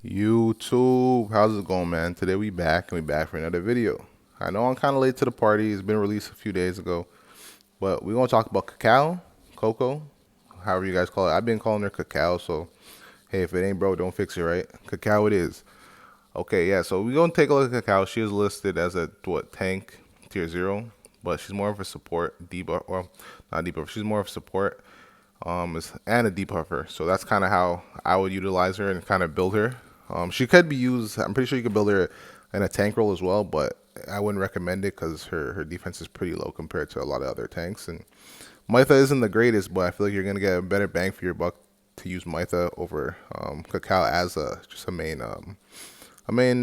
YouTube, how's it going, man? Today we back and we back for another video. I know I'm kind of late to the party. It's been released a few days ago, but we're gonna talk about cacao, cocoa, however you guys call it. I've been calling her cacao, so hey, if it ain't broke, don't fix it, right? Cacao it is. Okay, yeah. So we're gonna take a look at cacao. She is listed as a tank tier 0, but she's more of a support debuff, or not debuff. She's more of a support and a depuffer. So that's kind of how I would utilize her and kind of build her. She could be used. I'm pretty sure you could build her in a tank role as well, but I wouldn't recommend it because her defense is pretty low compared to a lot of other tanks. And Mytha isn't the greatest, but I feel like you're gonna get a better bang for your buck to use Mytha over Cacao as just a main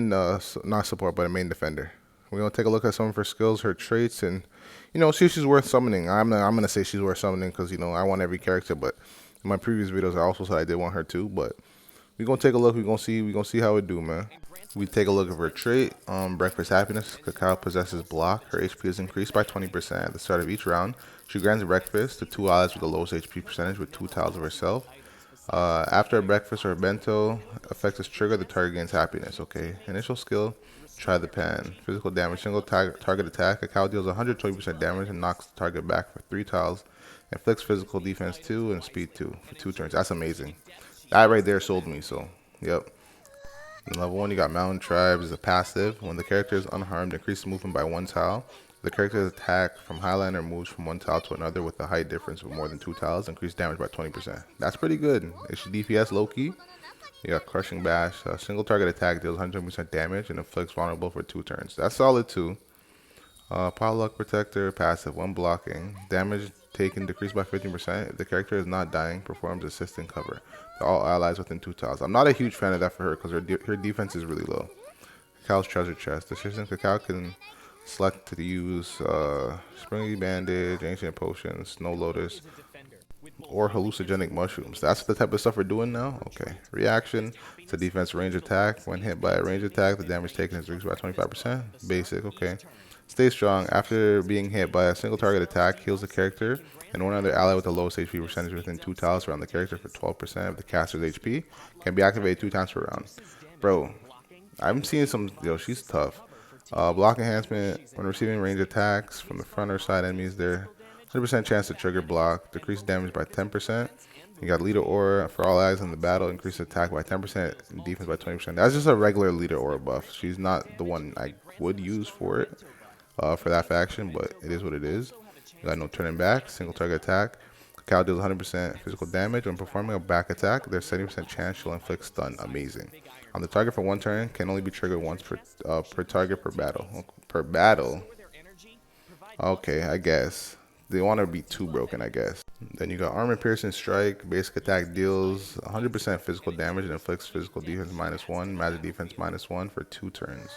not support but a main defender. We're gonna take a look at some of her skills, her traits, and see if she's worth summoning. I'm gonna say she's worth summoning because I want every character, but in my previous videos I also said I did want her too. But we're gonna take a look. We're gonna see how it do, man. We take a look at her trait. Breakfast happiness. Cacao possesses block. Her HP is increased by 20% at the start of each round. She grants breakfast to 2 allies with the lowest HP percentage with 2 tiles of herself. After a breakfast or a bento, effect is triggered, the target gains happiness. Okay. Initial skill, try the pan. Physical damage, single target attack. Cacao deals 120% damage and knocks the target back for 3 tiles. Inflicts physical defense 2 and speed 2 for 2 turns. That's amazing. That right there sold me, so, yep. In level 1, you got Mountain Tribes as a passive. When the character is unharmed, increase movement by 1 tile. The character's attack from Highlander moves from 1 tile to another with a height difference of more than 2 tiles. Increase damage by 20%. That's pretty good. It's DPS low-key. You got Crushing Bash. A single target attack deals 100% damage and inflicts vulnerable for 2 turns. That's solid too. Potluck Protector, passive, 1 blocking. Damage taken decreased by 15%. If the character is not dying, performs assistant cover to all allies within 2 tiles. I'm not a huge fan of that for her because her defense is really low. Cacao's Treasure Chest. The assistant Cacao can select to use Springy Bandage, Ancient Potions, Snow Lotus, or hallucinogenic mushrooms. That's the type of stuff we're doing now? Okay. Reaction to defense range attack. When hit by a range attack, the damage taken is reduced by 25%. Basic, okay. Stay strong. After being hit by a single target attack, heals the character and one other ally with the lowest HP percentage within 2 tiles around the character for 12% of the caster's HP. Can be activated 2 times per round. Bro, I'm seeing some, she's tough. Block enhancement. When receiving range attacks from the front or side enemies, there 100% chance to trigger block. Decrease damage by 10%. You got Leader Aura for all allies in the battle. Increase attack by 10% and defense by 20%. That's just a regular Leader Aura buff. She's not the one I would use for it, for that faction, but it is what it is. You got no turning back. Single target attack. Cacao deals 100% physical damage. When performing a back attack, there's 70% chance she'll inflict stun. Amazing. On the target for 1 turn, can only be triggered once per target per battle. Per battle? Okay, I guess. They want to be too broken, I guess. Then you got Armor Piercing Strike. Basic attack deals 100% physical damage and inflicts physical defense -1, magic defense -1 for 2 turns.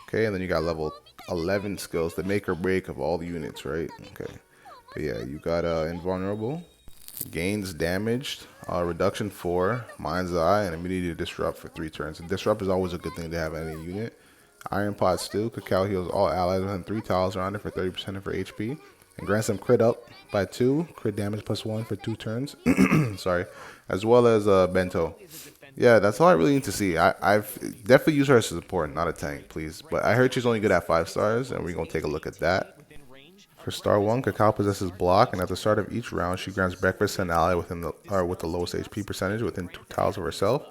Okay, and then you got level 11 skills, the make or break of all the units, right? Okay. But yeah, you got Invulnerable. Gains damaged, reduction 4, Mind's Eye, and immunity to disrupt for 3 turns. And disrupt is always a good thing to have in any unit. Iron Pot Stew. Cacao heals all allies within 3 tiles around it for 30% of her HP. And grants them crit up by 2, crit damage +1 for 2 turns. Sorry. As well as Bento. Yeah, that's all I really need to see. I've definitely used her as a support, not a tank, please. But I heard she's only good at 5 stars, and we're going to take a look at that. For star 1, Cacao possesses block, and at the start of each round, she grants breakfast to an ally with the lowest HP percentage within 2 tiles of herself.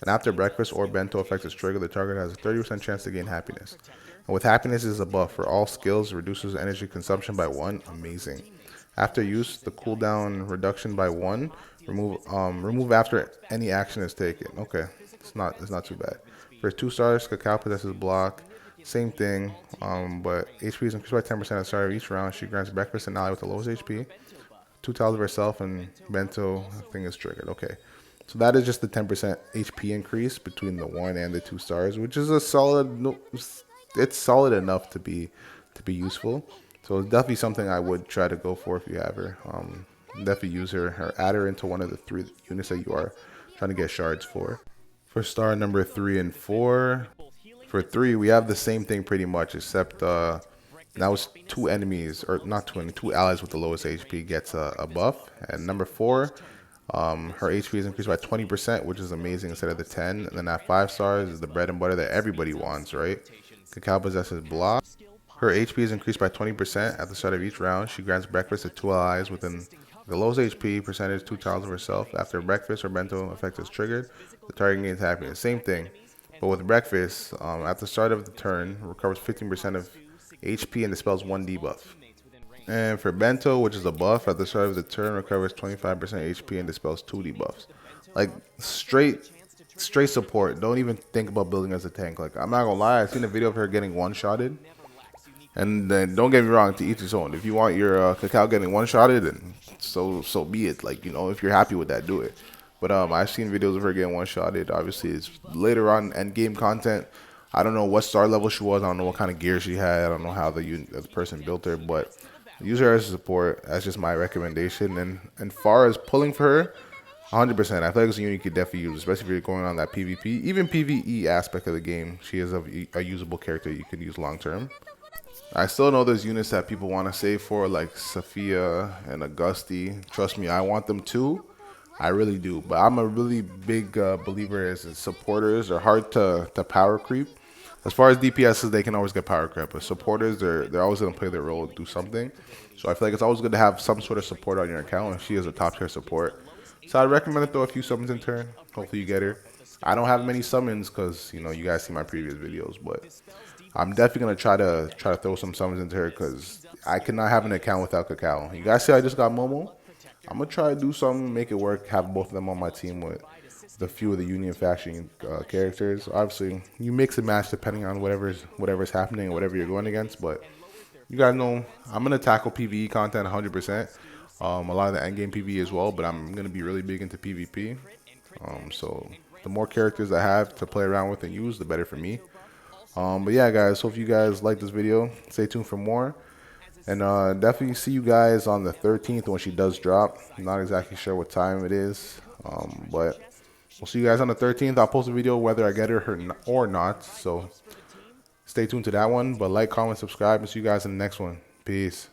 And after breakfast or bento effect is triggered, the target has a 30% chance to gain happiness. And with happiness is a buff for all skills, reduces energy consumption by 1. Amazing. After use, the cooldown reduction by 1. Remove after any action is taken. Okay, it's not too bad. For 2 stars, Cacao possesses block. Same thing, but HP is increased by 10% at the start of each round. She grants breakfast and ally with the lowest HP. 2 tiles of herself and bento thing is triggered. Okay, so that is just the 10% HP increase between the 1 and the 2 stars, which is a solid. It's solid enough to be useful. So it's definitely something I would try to go for if you have her. Definitely use her or add her into one of the 3 units that you are trying to get shards for. For star number 3 and 4. For 3, we have the same thing pretty much, except now it's 2 enemies, or not 2 allies with the lowest HP gets a buff. And number 4, Her HP is increased by 20%, which is amazing instead of the 10. And then at 5 stars is the bread and butter that everybody wants, right? Cacao possesses block. Her HP is increased by 20% at the start of each round. She grants breakfast to 2 allies within the lowest HP percentage 2 tiles of herself. After breakfast or bento effect is triggered, the target gains happiness. Same thing, but with breakfast, at the start of the turn, recovers 15% of HP and dispels 1 debuff. And for Bento, which is a buff, at the start of the turn, recovers 25% HP and dispels 2 debuffs. Like, straight support. Don't even think about building as a tank. Like, I'm not gonna lie, I've seen a video of her getting one-shotted. And then, don't get me wrong, to each his own. If you want your Cacao getting one-shotted, then so be it. Like, if you're happy with that, do it. But I've seen videos of her getting one-shotted. Obviously, it's later on end-game content. I don't know what star level she was. I don't know what kind of gear she had. I don't know how the person built her, but use her as a support. That's just my recommendation. And far as pulling for her, 100%. I feel like it's a unit you could definitely use, especially if you're going on that PvP, even PvE aspect of the game. She is a usable character you can use long term. I still know there's units that people want to save for, like Sophia and Augusti. Trust me, I want them too. I really do. But I'm a really big believer as supporters are hard to power creep. As far as DPSs, they can always get power creep. But supporters, they're always going to play their role, do something. So I feel like it's always good to have some sort of support on your account. And she is a top tier support. So I recommend to throw a few summons in turn. Hopefully you get her. I don't have many summons because you guys see my previous videos, but I'm definitely gonna try to throw some summons into her because I cannot have an account without Cacao. You guys see I just got Momo. I'm gonna try to do something, make it work, have both of them on my team with the few of the Union faction characters. Obviously, you mix and match depending on whatever's happening and whatever you're going against. But you guys know I'm gonna tackle PVE content 100%. A lot of the endgame PvE as well, but I'm gonna be really big into PvP. So the more characters I have to play around with and use, the better for me. But yeah, guys, hope you guys like this video. Stay tuned for more. And definitely see you guys on the 13th when she does drop. I'm not exactly sure what time it is. But we'll see you guys on the 13th. I'll post a video whether I get her or not. So stay tuned to that one. But like, comment, subscribe, and see you guys in the next one. Peace.